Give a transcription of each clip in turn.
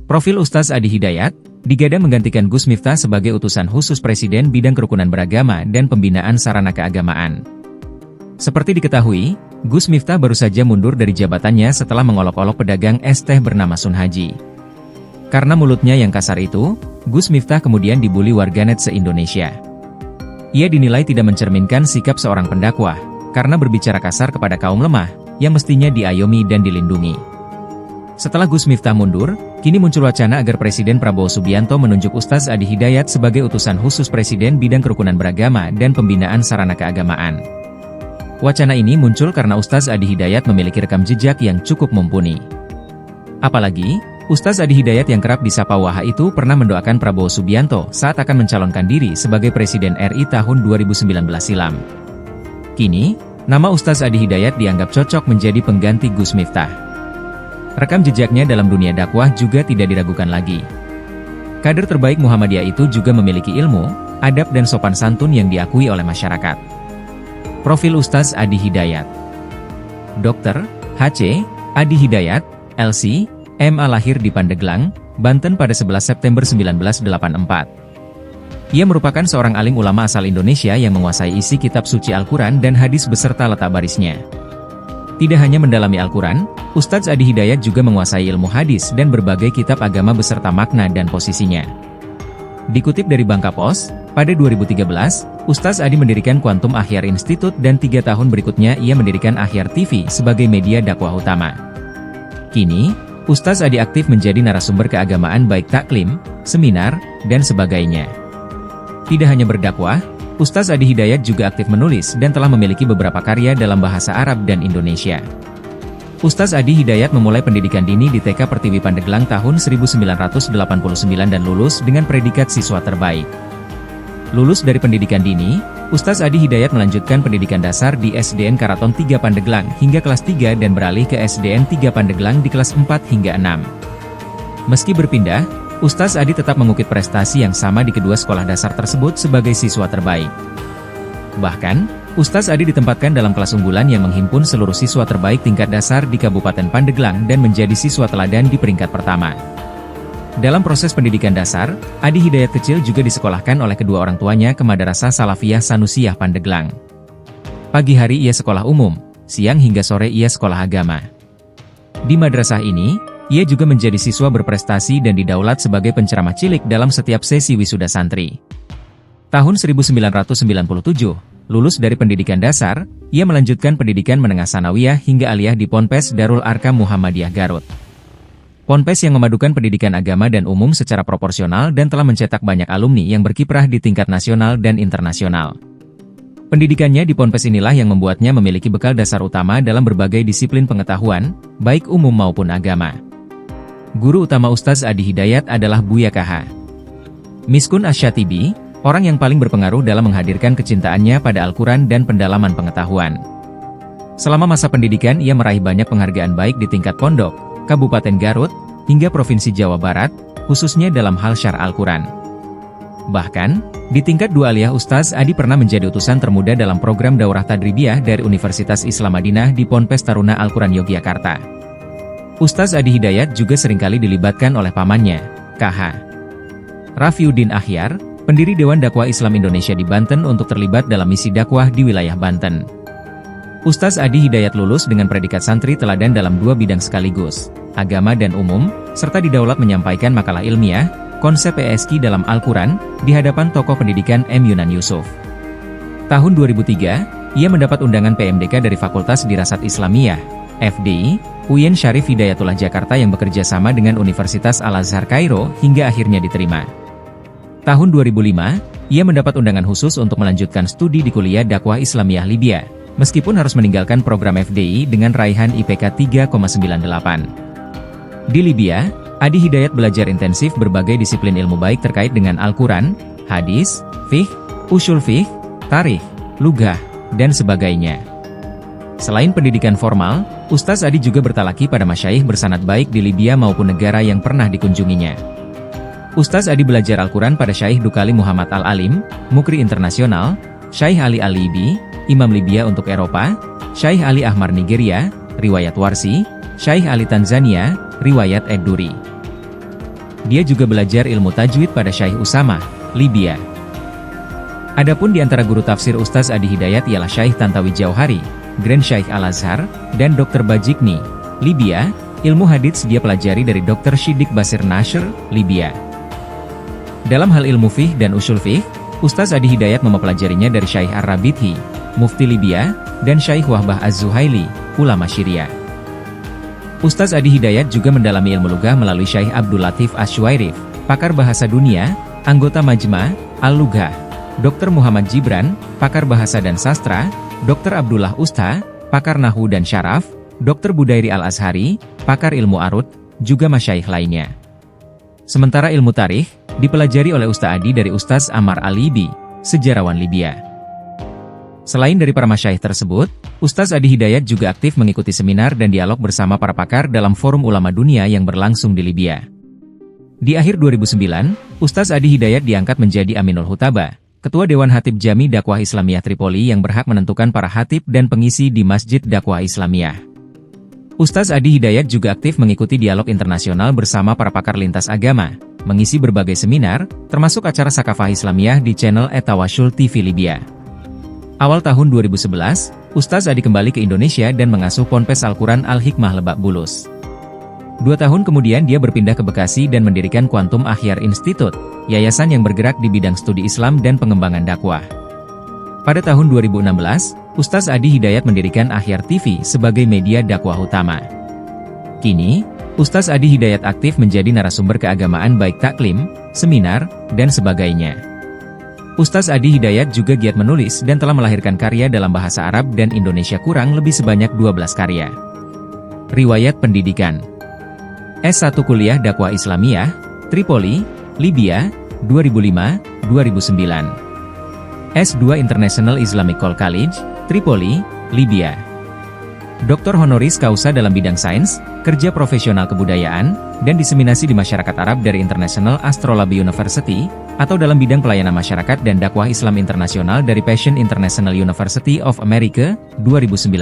Profil Ustaz Adi Hidayat, digadang menggantikan Gus Miftah sebagai utusan khusus Presiden bidang kerukunan beragama dan pembinaan sarana keagamaan. Seperti diketahui, Gus Miftah baru saja mundur dari jabatannya setelah mengolok-olok pedagang es teh bernama Sun Haji. Karena mulutnya yang kasar itu, Gus Miftah kemudian dibully warganet se-Indonesia. Ia dinilai tidak mencerminkan sikap seorang pendakwah, karena berbicara kasar kepada kaum lemah, yang mestinya diayomi dan dilindungi. Setelah Gus Miftah mundur, kini muncul wacana agar Presiden Prabowo Subianto menunjuk Ustaz Adi Hidayat sebagai utusan khusus Presiden bidang kerukunan beragama dan pembinaan sarana keagamaan. Wacana ini muncul karena Ustaz Adi Hidayat memiliki rekam jejak yang cukup mumpuni. Apalagi, Ustaz Adi Hidayat yang kerap disapa Waha itu pernah mendoakan Prabowo Subianto saat akan mencalonkan diri sebagai Presiden RI tahun 2019 silam. Kini, nama Ustaz Adi Hidayat dianggap cocok menjadi pengganti Gus Miftah. Rekam jejaknya dalam dunia dakwah juga tidak diragukan lagi. Kader terbaik Muhammadiyah itu juga memiliki ilmu, adab dan sopan santun yang diakui oleh masyarakat. Profil Ustaz Adi Hidayat. Dr. H.C. Adi Hidayat, LC, MA lahir di Pandeglang, Banten pada 11 September 1984. Ia merupakan seorang alim ulama asal Indonesia yang menguasai isi kitab suci Al-Quran dan hadis beserta letak barisnya. Tidak hanya mendalami Al-Quran, Ustaz Adi Hidayat juga menguasai ilmu hadis dan berbagai kitab agama beserta makna dan posisinya. Dikutip dari Bangka Pos, pada 2013, Ustaz Adi mendirikan Quantum Akhyar Institute dan 3 tahun berikutnya ia mendirikan Akhyar TV sebagai media dakwah utama. Kini, Ustaz Adi aktif menjadi narasumber keagamaan baik taklim, seminar, dan sebagainya. Tidak hanya berdakwah, Ustaz Adi Hidayat juga aktif menulis dan telah memiliki beberapa karya dalam bahasa Arab dan Indonesia. Ustaz Adi Hidayat memulai pendidikan dini di TK Pertiwi Pandeglang tahun 1989 dan lulus dengan predikat siswa terbaik. Lulus dari pendidikan dini, Ustaz Adi Hidayat melanjutkan pendidikan dasar di SDN Karaton 3 Pandeglang hingga kelas 3 dan beralih ke SDN 3 Pandeglang di kelas 4 hingga 6. Meski berpindah, Ustaz Adi tetap mengukir prestasi yang sama di kedua sekolah dasar tersebut sebagai siswa terbaik. Bahkan, Ustaz Adi ditempatkan dalam kelas unggulan yang menghimpun seluruh siswa terbaik tingkat dasar di Kabupaten Pandeglang dan menjadi siswa teladan di peringkat pertama. Dalam proses pendidikan dasar, Adi Hidayat kecil juga disekolahkan oleh kedua orang tuanya ke Madrasah Salafiyah Sanusiyah Pandeglang. Pagi hari ia sekolah umum, siang hingga sore ia sekolah agama. Di madrasah ini, ia juga menjadi siswa berprestasi dan didaulat sebagai penceramah cilik dalam setiap sesi wisuda santri. Tahun 1997, lulus dari pendidikan dasar, ia melanjutkan pendidikan menengah sanawiyah hingga aliyah di Ponpes Darul Arkam Muhammadiyah Garut. Ponpes yang memadukan pendidikan agama dan umum secara proporsional dan telah mencetak banyak alumni yang berkiprah di tingkat nasional dan internasional. Pendidikannya di Ponpes inilah yang membuatnya memiliki bekal dasar utama dalam berbagai disiplin pengetahuan, baik umum maupun agama. Guru utama Ustaz Adi Hidayat adalah Buya KH. Miskun Asyatibi, orang yang paling berpengaruh dalam menghadirkan kecintaannya pada Al-Quran dan pendalaman pengetahuan. Selama masa pendidikan ia meraih banyak penghargaan baik di tingkat pondok, Kabupaten Garut, hingga Provinsi Jawa Barat, khususnya dalam hal syarah Al-Quran. Bahkan, di tingkat 2 aliyah Ustaz Adi pernah menjadi utusan termuda dalam program Daurah Tadribiyah dari Universitas Islam Madinah di Ponpes Taruna Al-Quran Yogyakarta. Ustaz Adi Hidayat juga seringkali dilibatkan oleh pamannya, KH. Rafiuddin Akhyar, pendiri Dewan Dakwah Islam Indonesia di Banten untuk terlibat dalam misi dakwah di wilayah Banten. Ustaz Adi Hidayat lulus dengan predikat santri teladan dalam 2 bidang sekaligus, agama dan umum, serta didaulat menyampaikan makalah ilmiah, konsep ESQ dalam Al-Quran, di hadapan tokoh pendidikan M. Yunan Yusuf. Tahun 2003, ia mendapat undangan PMDK dari Fakultas Dirasat Islamiyah, FDI, UIN Syarif Hidayatullah Jakarta yang bekerja sama dengan Universitas Al-Azhar Kairo hingga akhirnya diterima. Tahun 2005, ia mendapat undangan khusus untuk melanjutkan studi di Kuliah Dakwah Islamiyah Libya, meskipun harus meninggalkan program FDI dengan raihan IPK 3,98. Di Libya, Adi Hidayat belajar intensif berbagai disiplin ilmu baik terkait dengan Al-Quran, hadis, fiqh, usul fiqh, tarikh, lughah, dan sebagainya. Selain pendidikan formal, Ustaz Adi juga bertalaki pada masyayikh bersanad baik di Libya maupun negara yang pernah dikunjunginya. Ustaz Adi belajar Al-Quran pada Syaikh Dukali Muhammad Al-Alim, Mukri Internasional, Syaikh Ali Al-Libi, Imam Libya untuk Eropa, Syaikh Ali Ahmar Nigeria, Riwayat Warsi, Syaikh Ali Tanzania, Riwayat Ed-Duri. dia juga belajar ilmu tajwid pada Syekh Usamah, Libya. Adapun di antara guru tafsir Ustaz Adi Hidayat ialah Syekh Tantawi Jauhari, Grand Syekh Al-Azhar, dan Dr. Bajikni, Libya. Ilmu hadits dia pelajari dari Dr. Shiddiq Basir Nashr, Libya. Dalam hal ilmu fiqh dan usul fiqh, Ustaz Adi Hidayat mempelajarinya dari Syekh Ar-Rabidhi, Mufti Libya, dan Syekh Wahbah Az-Zuhaili, ulama Syria. Ustaz Adi Hidayat juga mendalami ilmu lugah melalui Syekh Abdul Latif Asy-Syuairif, pakar bahasa dunia, anggota Majma' Al-Lughah, Dr. Muhammad Jibran, pakar bahasa dan sastra, Dr. Abdullah Usta, pakar nahwu dan syaraf, Dr. Budairi Al-Azhari, pakar ilmu arut, juga masyayikh lainnya. Sementara ilmu tarikh, dipelajari oleh Ustaz Adi dari Ustaz Ammar Al-Libi, sejarawan Libya. Selain dari para masyayikh tersebut, Ustaz Adi Hidayat juga aktif mengikuti seminar dan dialog bersama para pakar dalam forum ulama dunia yang berlangsung di Libya. Di akhir 2009, Ustaz Adi Hidayat diangkat menjadi Aminul Hutaba, Ketua Dewan Hatib Jami Dakwah Islamiyah Tripoli yang berhak menentukan para hatib dan pengisi di Masjid Dakwah Islamiyah. Ustaz Adi Hidayat juga aktif mengikuti dialog internasional bersama para pakar lintas agama, mengisi berbagai seminar, termasuk acara Sakafah Islamiyah di channel Etawasul TV Libya. Awal tahun 2011, Ustaz Adi kembali ke Indonesia dan mengasuh Ponpes Al-Quran Al-Hikmah Lebak Bulus. 2 tahun kemudian dia berpindah ke Bekasi dan mendirikan Quantum Akhyar Institute, yayasan yang bergerak di bidang studi Islam dan pengembangan dakwah. Pada tahun 2016, Ustaz Adi Hidayat mendirikan Akhyar TV sebagai media dakwah utama. Kini, Ustaz Adi Hidayat aktif menjadi narasumber keagamaan baik taklim, seminar, dan sebagainya. Ustaz Adi Hidayat juga giat menulis dan telah melahirkan karya dalam bahasa Arab dan Indonesia kurang lebih sebanyak 12 karya. Riwayat pendidikan: S1 Kuliah Dakwah Islamiyah, Tripoli, Libya, 2005-2009. S2 International Islamic College, Tripoli, Libya. Dr. Honoris Causa dalam bidang sains, kerja profesional kebudayaan, dan diseminasi di masyarakat Arab dari International Astrolabe University, atau dalam bidang pelayanan masyarakat dan dakwah Islam internasional dari Passion International University of America, 2019.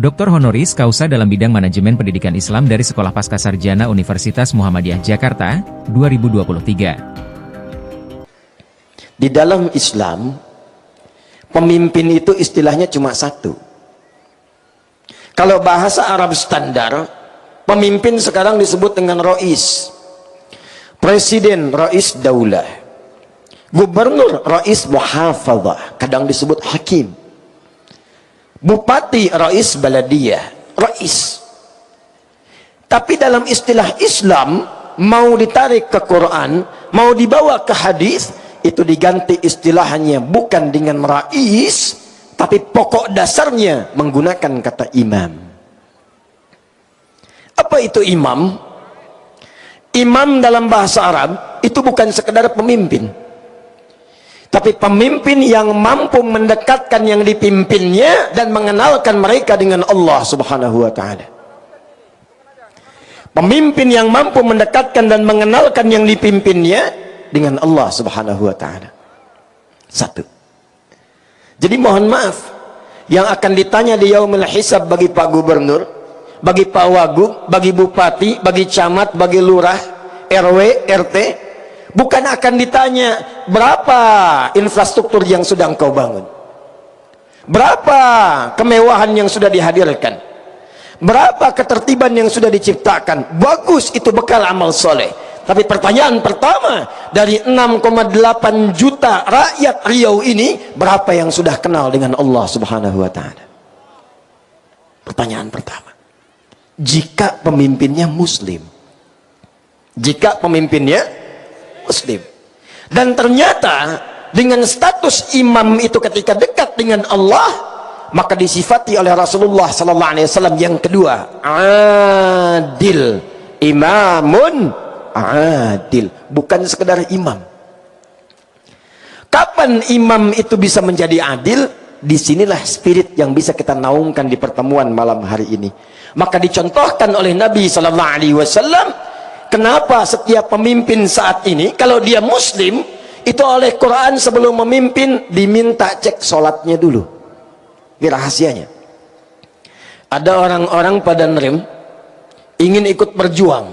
Dr. Honoris Causa dalam bidang manajemen pendidikan Islam dari Sekolah Pascasarjana Universitas Muhammadiyah Jakarta, 2023. Di dalam Islam, pemimpin itu istilahnya cuma satu. Kalau bahasa Arab standar, pemimpin sekarang disebut dengan Rais. Presiden, Rais Daulah. Gubernur, Rais Muhafadzah, kadang disebut Hakim. Bupati, Rais Baladiyah, Rais. Tapi dalam istilah Islam, mau ditarik ke Quran, mau dibawa ke hadis, itu diganti istilahnya bukan dengan Rais, tapi pokok dasarnya menggunakan kata imam. Apa itu imam? Imam dalam bahasa Arab itu bukan sekedar pemimpin, tapi pemimpin yang mampu mendekatkan yang dipimpinnya dan mengenalkan mereka dengan Allah Subhanahu wa Ta'ala. Pemimpin yang mampu mendekatkan dan mengenalkan yang dipimpinnya dengan Allah Subhanahu wa Ta'ala. Satu. Jadi mohon maaf, yang akan ditanya di yaumil hisab bagi Pak Gubernur, bagi Pak Wagub, bagi Bupati, bagi Camat, bagi Lurah, RW, RT, bukan akan ditanya berapa infrastruktur yang sudah engkau bangun, berapa kemewahan yang sudah dihadirkan, berapa ketertiban yang sudah diciptakan. Bagus, itu bekal amal soleh. Tapi pertanyaan pertama, dari 6,8 juta rakyat Riau ini, berapa yang sudah kenal dengan Allah Subhanahu wa Ta'ala? Pertanyaan pertama. Jika pemimpinnya Muslim, jika pemimpinnya Muslim, dan ternyata dengan status imam itu ketika dekat dengan Allah, maka disifati oleh Rasulullah sallallahu alaihi wasallam yang kedua, adil, imamun adil, bukan sekedar imam. Kapan imam itu bisa menjadi adil? Disinilah spirit yang bisa kita naungkan di pertemuan malam hari ini. Maka dicontohkan oleh Nabi sallallahu alaihi wasallam, kenapa setiap pemimpin saat ini kalau dia Muslim itu oleh Quran sebelum memimpin diminta cek sholatnya dulu. Ini rahasianya. Ada orang-orang pada nerem ingin ikut berjuang,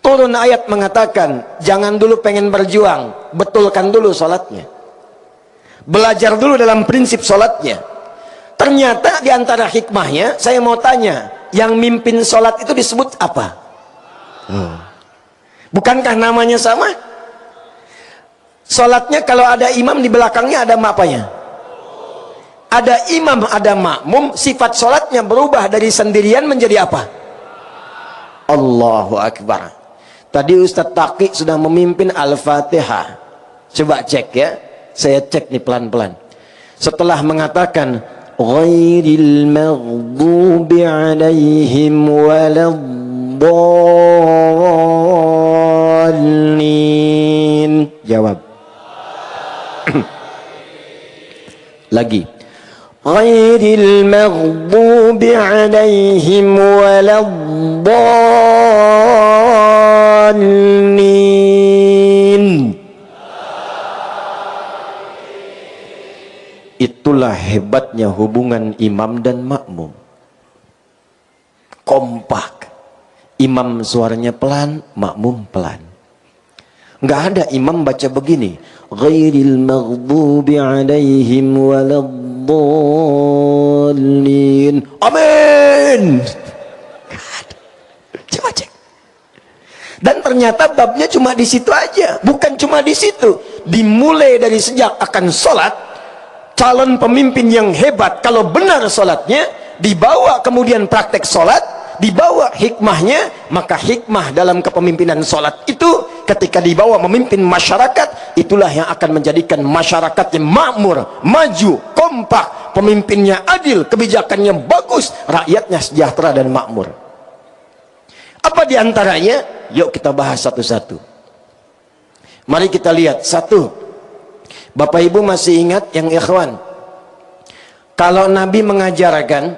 turun ayat mengatakan, jangan dulu pengen berjuang, betulkan dulu sholatnya, belajar dulu dalam prinsip sholatnya. Ternyata diantara hikmahnya, saya mau tanya, yang mimpin sholat itu disebut apa? Bukankah namanya sama? Sholatnya kalau ada imam di belakangnya ada apanya? Ada imam, ada makmum, sifat sholatnya berubah dari sendirian menjadi apa? Allahu Akbar. Tadi Ustadz Taqi sudah memimpin Al-Fatihah. Coba cek ya, saya cek nih pelan-pelan. Setelah mengatakan ghairil maghdubi alaihim waladdallin, jawab. Lagi. Ghairil maghdubi alaihim waladdallin. Itulah hebatnya hubungan imam dan makmum. Kompak. Imam suaranya pelan, makmum pelan. Nggak ada imam baca begini, ghairil maghdubi alaihim waladdallin, amin. Coba cek. Dan ternyata babnya cuma di situ aja, bukan cuma di situ. Dimulai dari sejak akan sholat, calon pemimpin yang hebat kalau benar sholatnya, dibawa kemudian praktek sholat, dibawa hikmahnya, maka hikmah dalam kepemimpinan sholat itu ketika dibawa memimpin masyarakat, itulah yang akan menjadikan masyarakatnya makmur, maju, kompak, pemimpinnya adil, kebijakannya bagus, rakyatnya sejahtera dan makmur. Apa diantaranya? Yuk kita bahas satu-satu. Mari kita lihat. Satu, Bapak Ibu masih ingat yang ikhwan, kalau Nabi mengajarkan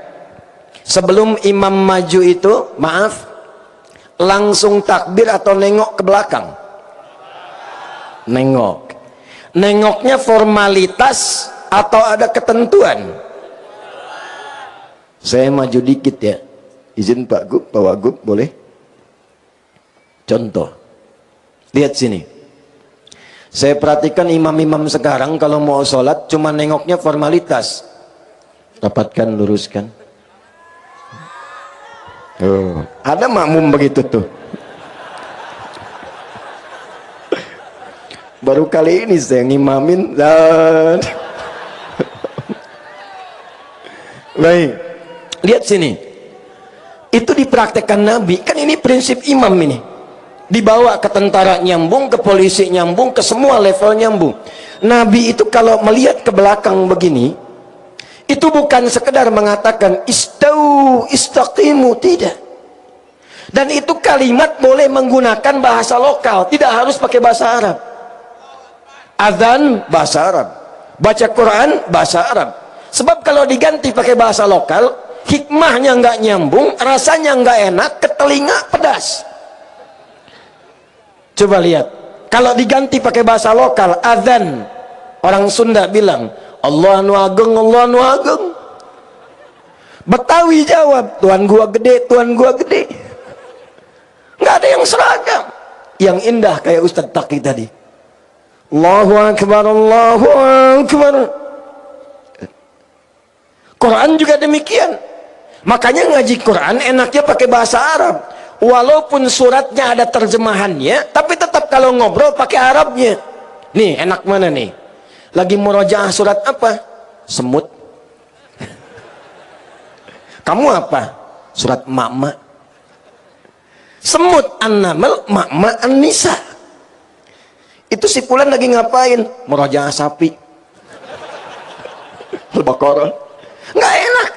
sebelum imam maju itu, maaf, langsung takbir atau nengok ke belakang? Nengok. Nengoknya formalitas atau ada ketentuan? Saya maju dikit ya, izin Pak Gub, Pak Wagub, boleh? Contoh, lihat sini. Saya perhatikan imam-imam sekarang kalau mau sholat cuma nengoknya formalitas. Rapatkan, luruskan. Oh, ada makmum begitu tuh. Baru kali ini saya ngimamin. Baik, lihat sini. Itu dipraktekkan Nabi. Kan ini prinsip imam ini. Dibawa ke tentara nyambung, ke polisi nyambung, ke semua level nyambung. Nabi itu kalau melihat ke belakang begini, itu bukan sekedar mengatakan istau, istaqimu, tidak. Dan itu kalimat boleh menggunakan bahasa lokal, tidak harus pakai bahasa Arab. Azan bahasa Arab, baca Quran bahasa Arab. Sebab kalau diganti pakai bahasa lokal, hikmahnya nggak nyambung, rasanya nggak enak, ke telinga pedas. Coba lihat, kalau diganti pakai bahasa lokal, azan, orang Sunda bilang Allah nu ageng, Allah nu ageng. Betawi jawab, Tuhan gua gede, Tuhan gua gede. Nggak ada yang seragam. Yang indah kayak Ustadz Taqi tadi, Allahu Akbar, Allahu Akbar. Quran juga demikian. Makanya ngaji Quran enaknya pakai bahasa Arab. Walaupun suratnya ada terjemahannya, tapi tetap kalau ngobrol pakai Arabnya. Nih, enak mana nih? Lagi murojaah surat apa? Semut. Kamu apa? Surat Ma'ma. Semut An-Naml, Ma'ma An-Nisa. Itu si Fulan lagi ngapain? Murojaah sapi. Al-Baqarah. Nggak enak.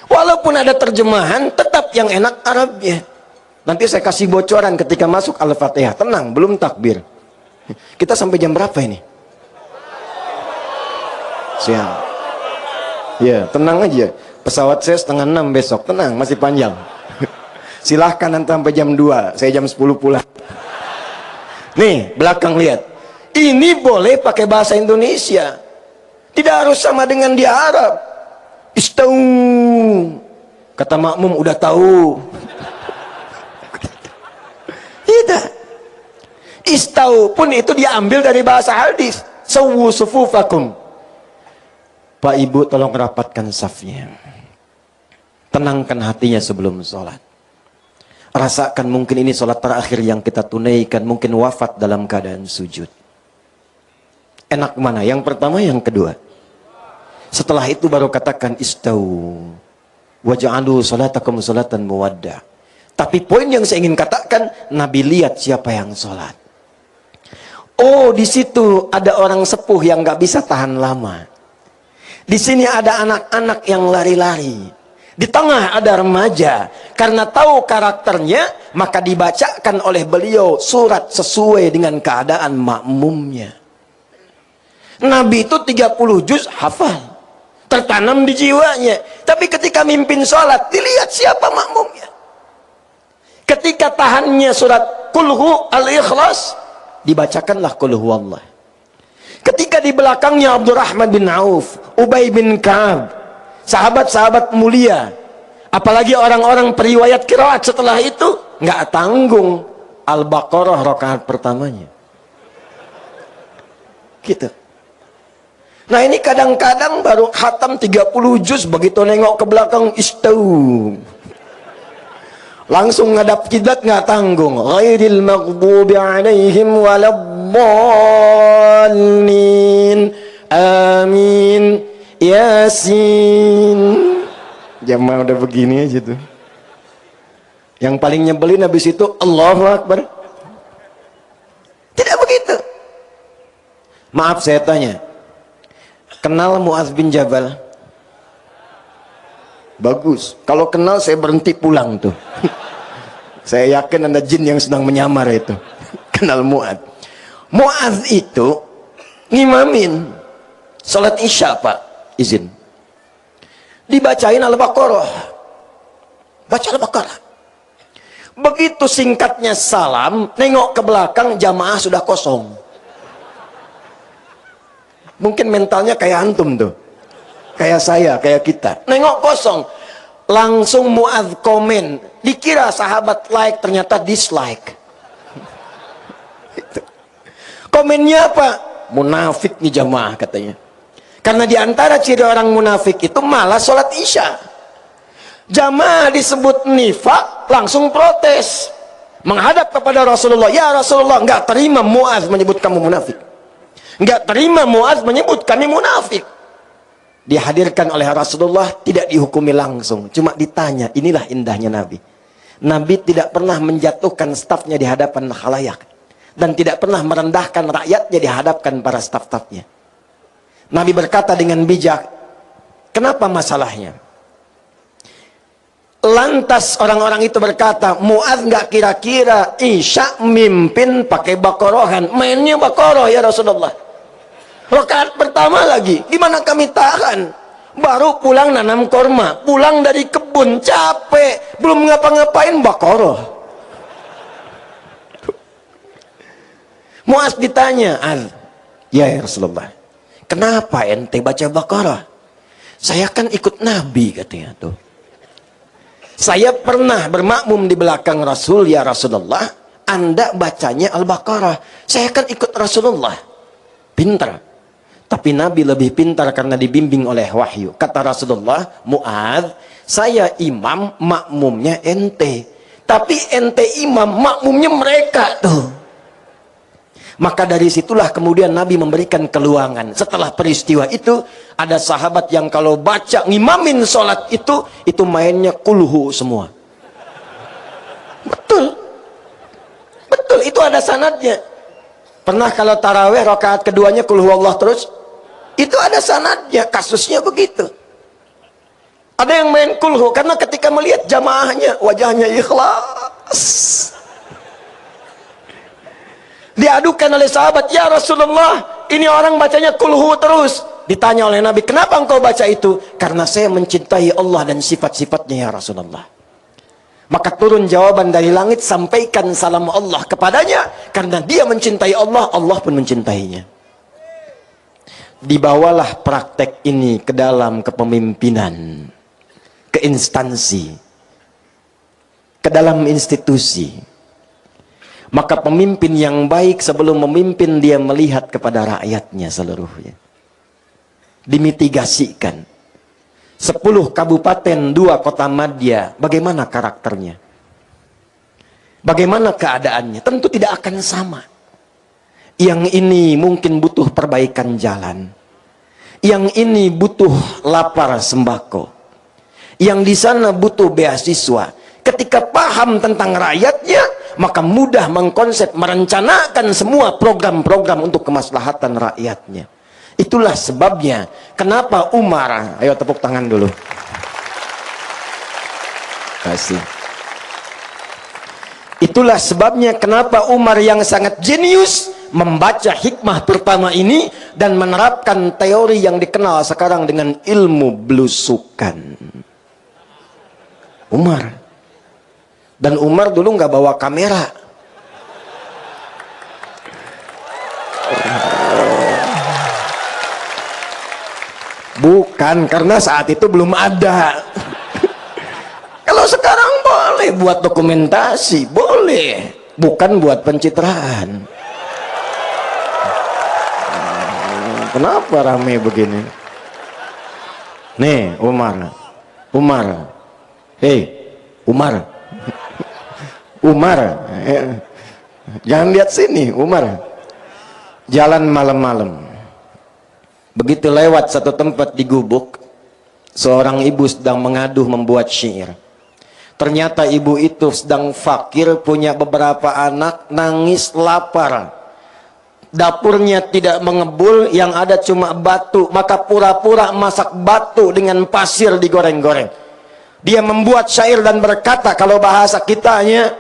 Walaupun ada terjemahan, tetap yang enak Arabnya. Nanti saya kasih bocoran ketika masuk Al-Fatihah. Tenang, belum takbir. Kita sampai jam berapa ini? Siang. Ya, tenang aja. Pesawat saya 5:30 besok. Tenang, masih panjang. Silahkan nanti sampai jam 2. Saya jam 10 pulang. Nih, belakang lihat. Ini boleh pakai bahasa Indonesia. Tidak harus sama dengan di Arab. Istau. Kata makmum, udah tahu. Tidak. Istau pun itu diambil dari bahasa hadis. Sawu sufufakum. Pak Ibu tolong rapatkan safnya. Tenangkan hatinya sebelum sholat. Rasakan mungkin ini sholat terakhir yang kita tunaikan. Mungkin wafat dalam keadaan sujud. Enak mana? Yang pertama, yang kedua. Setelah itu baru katakan istau. Waja'alu sholatakum sholatan muwadda. Tapi poin yang saya ingin katakan, Nabi lihat siapa yang sholat. Oh, di situ ada orang sepuh yang gak bisa tahan lama. Di sini ada anak-anak yang lari-lari. Di tengah ada remaja. Karena tahu karakternya, maka dibacakan oleh beliau surat sesuai dengan keadaan makmumnya. Nabi itu 30 juz hafal. Tertanam di jiwanya. Tapi ketika mimpin sholat, dilihat siapa makmumnya. Ketika tahannya surat Kulhu al-Ikhlas, dibacakanlah Kulhu Allah. Ketika di belakangnya Abdurrahman bin Auf, Ubay bin Ka'ab, sahabat-sahabat mulia, apalagi orang-orang periwayat qiraat setelah itu, nggak tanggung Al-Baqarah rakaat pertamanya. Gitu. Nah ini kadang-kadang baru khatam 30 juz, begitu nengok ke belakang istau. Langsung ngadap kiblat nggak tanggung. Ghairil maghdubi alaihim waladdallin. Amin. Yasin. Jamaah udah begini aja tuh. Yang paling nyebelin habis itu Allahu Akbar. Tidak begitu. Maaf saya tanya. Kenal Mu'adz bin Jabal? Bagus. Kalau kenal saya berhenti pulang tuh. Saya yakin ada jin yang sedang menyamar itu. Kenal Mu'adz. Mu'adz itu ngimamin salat Isya, Pak. Izin. Dibacain Al-Baqarah. Baca Al-Baqarah. Begitu singkatnya salam, nengok ke belakang jamaah sudah kosong. Mungkin mentalnya kayak antum tuh. Kayak saya, kayak kita. Nengok kosong. Langsung Mu'adz komen. Dikira sahabat like, ternyata dislike. Komennya apa? Munafik nih jamaah katanya. Karena diantara ciri orang munafik itu malah sholat Isya. Jamaah disebut nifak, langsung protes. Menghadap kepada Rasulullah. Ya Rasulullah, nggak terima Mu'adz menyebut kamu munafik. Nggak terima Mu'adz menyebut kami munafik. Dihadirkan oleh Rasulullah, tidak dihukumi langsung, cuma ditanya. Inilah indahnya Nabi. Nabi tidak pernah menjatuhkan stafnya di hadapan khalayak, dan tidak pernah merendahkan rakyatnya di hadapan para staf-stafnya. Nabi berkata dengan bijak, kenapa masalahnya? Lantas orang-orang itu berkata, Mu'adz nggak kira-kira Isya mimpin pakai Baqarahan, mainnya Baqarah ya Rasulullah. Rakaat pertama lagi, gimana kami tahan? Baru pulang nanam korma, pulang dari kebun, capek, belum ngapa-ngapain Baqarah. Mu'adz ditanya, ya Rasulullah, kenapa ente baca Baqarah? Saya kan ikut Nabi katanya tuh. Saya pernah bermakmum di belakang Rasul, ya Rasulullah, Anda bacanya Al-Baqarah. Saya kan ikut Rasulullah. Pintar. Tapi Nabi lebih pintar karena dibimbing oleh wahyu. Kata Rasulullah, Mu'adz, saya imam, makmumnya ente. Tapi ente imam, makmumnya mereka tuh. Maka dari situlah kemudian Nabi memberikan keluangan. Setelah peristiwa itu, ada sahabat yang kalau baca ngimamin sholat itu mainnya kulhu semua. Betul. Betul, itu ada sanadnya. Pernah kalau taraweh rakaat keduanya kulhu Allah terus? Itu ada sanadnya, kasusnya begitu. Ada yang main kulhu karena ketika melihat jamaahnya wajahnya ikhlas. Diadukan oleh sahabat, ya Rasulullah, ini orang bacanya kulhu terus. Ditanya oleh Nabi, kenapa engkau baca itu? Karena saya mencintai Allah dan sifat-sifatnya ya Rasulullah. Maka turun jawaban dari langit, sampaikan salam Allah kepadanya. Karena dia mencintai Allah, Allah pun mencintainya. Dibawalah praktek ini ke dalam kepemimpinan, ke instansi, ke dalam institusi. Maka pemimpin yang baik sebelum memimpin dia melihat kepada rakyatnya seluruhnya. Dimitigasikan. 10 kabupaten, 2 kota madya, bagaimana karakternya? Bagaimana keadaannya? Tentu tidak akan sama. Yang ini mungkin butuh perbaikan jalan. Yang ini butuh lapar sembako. Yang di sana butuh beasiswa. Ketika paham tentang rakyatnya, maka mudah mengkonsep, merencanakan semua program-program untuk kemaslahatan rakyatnya. Itulah sebabnya kenapa Umar, ayo tepuk tangan dulu. Kasih. Itulah sebabnya kenapa Umar yang sangat jenius membaca hikmah pertama ini dan menerapkan teori yang dikenal sekarang dengan ilmu belusukan. Umar. Dan Umar dulu nggak bawa kamera. Bukan, karena saat itu belum ada. Kalau sekarang boleh buat dokumentasi, boleh. Bukan buat pencitraan. Kenapa rame begini? Nih, Umar. Hei, Umar. Jangan lihat sini, Umar. Jalan malam-malam. Begitu lewat satu tempat di Gubuk, seorang ibu sedang mengaduh membuat syair. Ternyata ibu itu sedang fakir, punya beberapa anak, nangis lapar. Dapurnya tidak mengebul, yang ada cuma batu, maka pura-pura masak batu dengan pasir digoreng-goreng. Dia membuat syair dan berkata, kalau bahasa kitanya,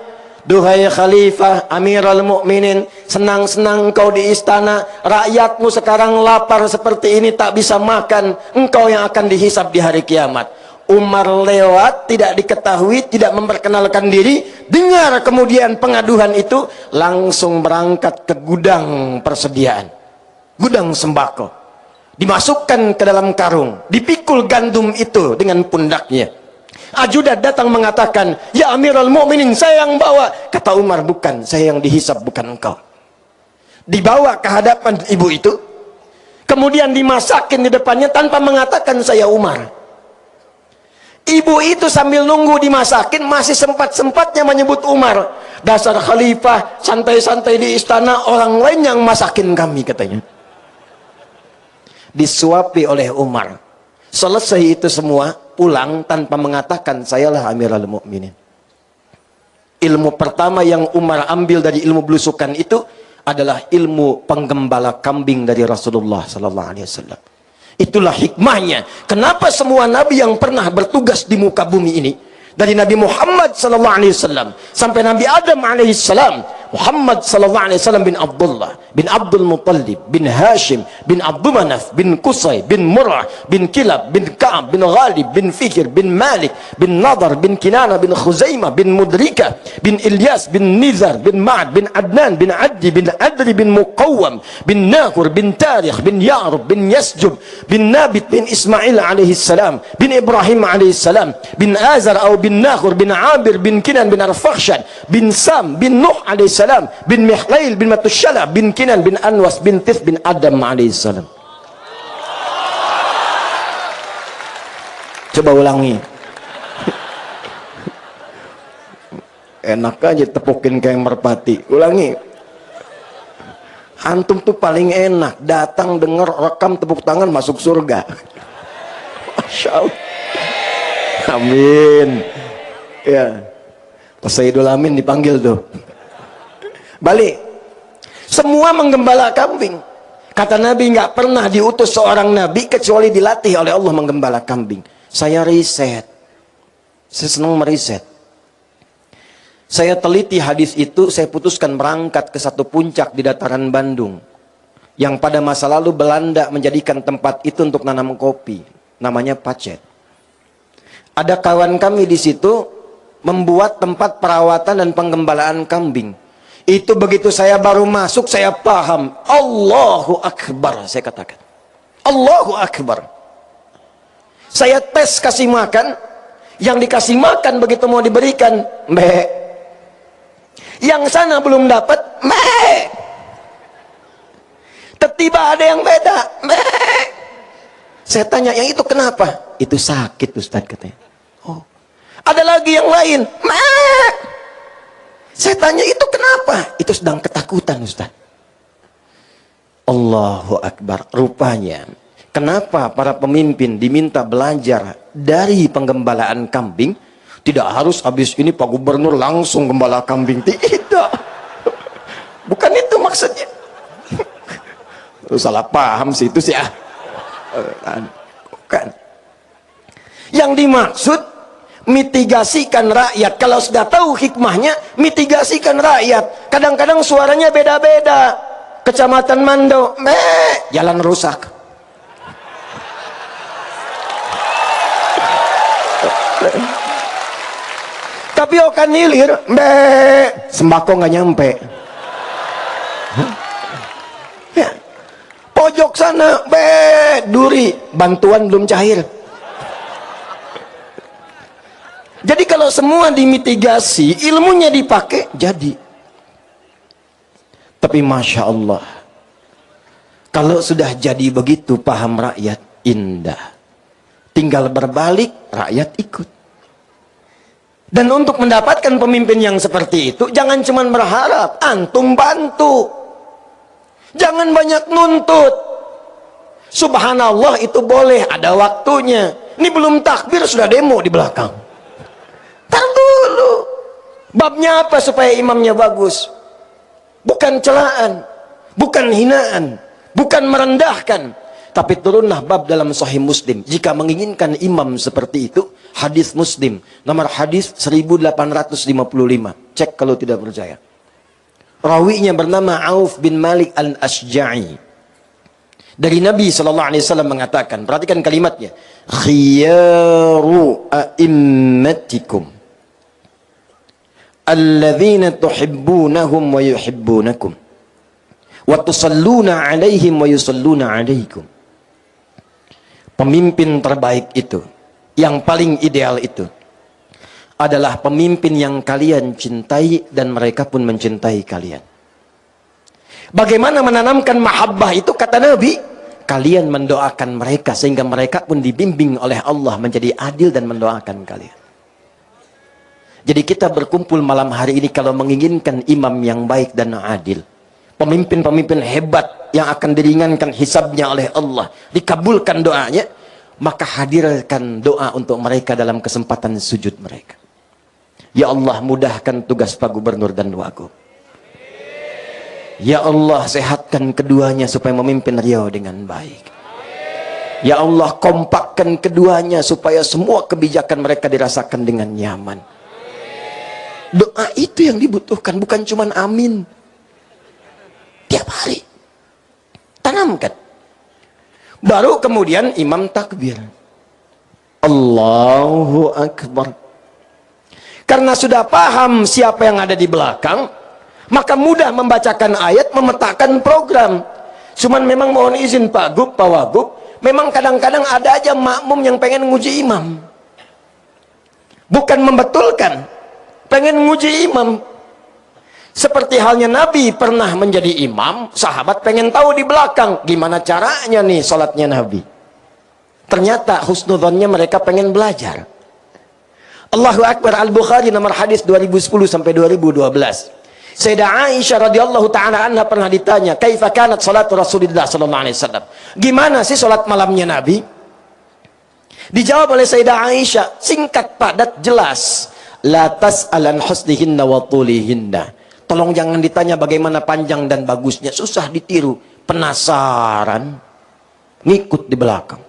duhai Khalifah Amirul Mukminin, senang-senang engkau di istana, rakyatmu sekarang lapar seperti ini tak bisa makan, engkau yang akan dihisab di hari kiamat. Umar lewat, tidak diketahui, tidak memperkenalkan diri, dengar kemudian pengaduhan itu, langsung berangkat ke gudang persediaan, gudang sembako, dimasukkan ke dalam karung, dipikul gandum itu dengan pundaknya. Ajudan datang mengatakan, ya Amirul Mukminin, saya yang bawa. Kata Umar, bukan, saya yang dihisab, bukan engkau. Dibawa ke hadapan ibu itu, kemudian dimasakin di depannya tanpa mengatakan saya Umar. Ibu itu sambil nunggu dimasakin masih sempat-sempatnya menyebut Umar. Dasar khalifah, santai-santai di istana, orang lain yang masakin kami, katanya. Disuapi oleh Umar. Selesai itu semua, pulang tanpa mengatakan sayalah Amirul Mukminin. Ilmu pertama yang Umar ambil dari ilmu belusukan itu adalah ilmu penggembala kambing dari Rasulullah sallallahu alaihi wasallam. Itulah hikmahnya. Kenapa semua nabi yang pernah bertugas di muka bumi ini, dari Nabi Muhammad sallallahu alaihi wasallam sampai Nabi Adam alaihi salam, Muhammad sallallahu alaihi wasallam bin Abdullah bin Abdul Muttalib bin Hashim bin Abdul Manaf bin Qusay bin Murrah bin Kilab bin Ka'ab bin Ghalib bin Fikir bin Malik bin Nadar bin Kinana bin Khuzaimah bin Mudrika bin Ilyas bin Nizar bin Ma'ad bin Adnan bin Addi bin Adri bin Muqawwam bin Nakur bin Tarikh bin Ya'rub bin Yasjub bin Nabit bin Ismail alaihi salam bin Ibrahim alaihi salam bin Azar atau bin Nakur bin Abir bin Kinan bin Arfakhshan bin Sam bin Nuh alaihi salam bin Mihlail bin Matushala bin Kinan bin Anwas bin Tif bin Adam alaihissalam. Coba ulangi. Enak aja tepukin kayak merpati. Ulangi. Antum tuh paling enak datang denger rekam tepuk tangan masuk surga. Masya Allah. Amin. Ya. Pas Sayyidul Amin dipanggil tuh. Balik. Semua menggembala kambing. Kata Nabi, nggak pernah diutus seorang Nabi kecuali dilatih oleh Allah menggembala kambing. Saya riset. Saya senang meriset. Saya teliti hadis itu, saya putuskan berangkat ke satu puncak di dataran Bandung. Yang pada masa lalu Belanda menjadikan tempat itu untuk nanam kopi. Namanya Pacet. Ada kawan kami di situ membuat tempat perawatan dan penggembalaan kambing. Itu begitu saya baru masuk, saya paham. Allahu Akbar, saya katakan. Allahu Akbar. Saya tes kasih makan. Yang dikasih makan begitu mau diberikan, mbak. Yang sana belum dapat, meh. Tiba ada yang beda, meh. Saya tanya, yang itu kenapa? Itu sakit Ustaz katanya. Oh. Ada lagi yang lain, meh. Saya tanya, itu kenapa? Itu sedang ketakutan Ustaz. Allahu Akbar. Rupanya, kenapa para pemimpin diminta belajar dari penggembalaan kambing? Tidak harus habis ini Pak Gubernur langsung gembala kambing. Tidak. Bukan itu maksudnya. Salah paham sih itu sih ah. Bukan. Yang dimaksud mitigasikan rakyat. Kalau sudah tahu hikmahnya, mitigasikan rakyat. Kadang-kadang suaranya beda-beda. Kecamatan Mando, jalan rusak. Tapi Okan Hilir, sembako nggak nyampe. Ya. Pojok sana, duri, bantuan belum cair. Jadi kalau semua dimitigasi, ilmunya dipakai, jadi. Tapi Masya Allah, kalau sudah jadi begitu paham rakyat, indah. Tinggal berbalik, rakyat ikut. Dan untuk mendapatkan pemimpin yang seperti itu, jangan cuma berharap, antum bantu. Jangan banyak nuntut. Subhanallah itu boleh, ada waktunya. Ini belum takbir sudah demo di belakang. Tar dulu. Babnya apa supaya imamnya bagus? Bukan celaan, bukan hinaan, bukan merendahkan. Tapi turunlah bab dalam Sahih Muslim. Jika menginginkan imam seperti itu, hadis Muslim, nomor hadis 1855. Cek kalau tidak percaya. Rawinya bernama Auf bin Malik al-Ashja'i. Dari Nabi SAW mengatakan, perhatikan kalimatnya, khiyaru a'immatikum alladzina tuhibbunahum wa yuhibbunakum wa tusalluna alaihim wa yusalluna alaikum. Pemimpin terbaik itu, yang paling ideal itu adalah pemimpin yang kalian cintai dan mereka pun mencintai kalian. Bagaimana menanamkan mahabbah itu? Kata Nabi, kalian mendoakan mereka sehingga mereka pun dibimbing oleh Allah menjadi adil dan mendoakan kalian. Jadi kita berkumpul malam hari ini kalau menginginkan imam yang baik dan adil, pemimpin-pemimpin hebat yang akan diringankan hisabnya oleh Allah, dikabulkan doanya, maka hadirkan doa untuk mereka dalam kesempatan sujud mereka. Ya Allah, mudahkan tugas Pak Gubernur dan Wagub. Ya Allah, sehatkan keduanya supaya memimpin Riau dengan baik. Ya Allah, kompakkan keduanya supaya semua kebijakan mereka dirasakan dengan nyaman. Doa itu yang dibutuhkan, bukan cuman amin. Tiap hari tanamkan. Baru kemudian imam takbir, Allahu Akbar. Karena sudah paham siapa yang ada di belakang, maka mudah membacakan ayat, memetakan program. Cuman memang mohon izin Pak Gub, Pak Wagub, memang kadang-kadang ada aja makmum yang pengen nguji imam, bukan membetulkan, pengen nguji imam. Seperti halnya Nabi pernah menjadi imam, sahabat pengen tahu di belakang gimana caranya nih sholatnya Nabi. Ternyata husnudzonnya mereka pengen belajar. Allahu Akbar. Al-Bukhari nomor hadis 2010 sampai 2012. Sayyidah Aisyah radhiyallahu taala anha pernah ditanya, "Kaifa kanat salatu Rasulullah sallallahu alaihi wasallam?" Gimana sih salat malamnya Nabi? Dijawab oleh Sayyidah Aisyah, singkat, padat, jelas. La tas'alan husnihinna wa tulihinna. Tolong jangan ditanya bagaimana panjang dan bagusnya, susah ditiru. Penasaran, ngikut di belakang.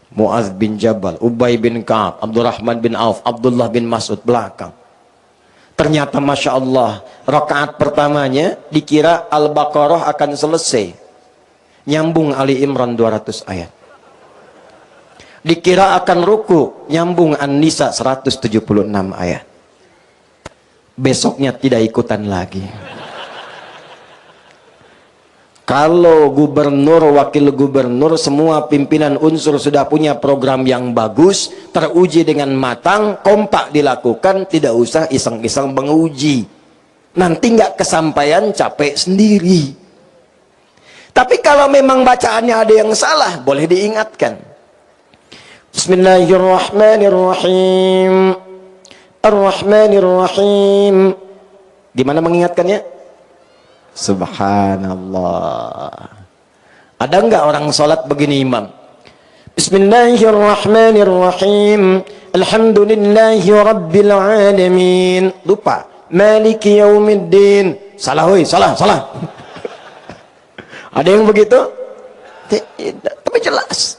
Mu'adz bin Jabal, Ubay bin Ka'ab, Abdurrahman bin Auf, Abdullah bin Mas'ud belakang. Ternyata Masya Allah, rakaat pertamanya dikira Al-Baqarah akan selesai, nyambung Ali Imran 200 ayat. Dikira akan ruku, nyambung An-Nisa 176 ayat. Besoknya tidak ikutan lagi. Kalau gubernur, wakil gubernur, semua pimpinan unsur sudah punya program yang bagus, teruji dengan matang, kompak dilakukan, tidak usah iseng-iseng menguji. nanti nggak kesampaian, capek sendiri. Tapi kalau memang bacaannya ada yang salah, boleh diingatkan. Bismillahirrahmanirrahim. Ar-Rahmanirrahim. Gimana mengingatkannya? Subhanallah. Ada nggak orang sholat begini imam? Bismillahirrahmanirrahim. Alhamdulillahi rabbil alamin. Lupa. Maliki yaumiddin. Salah, woi, salah. Ada yang begitu? Tidak, tapi jelas.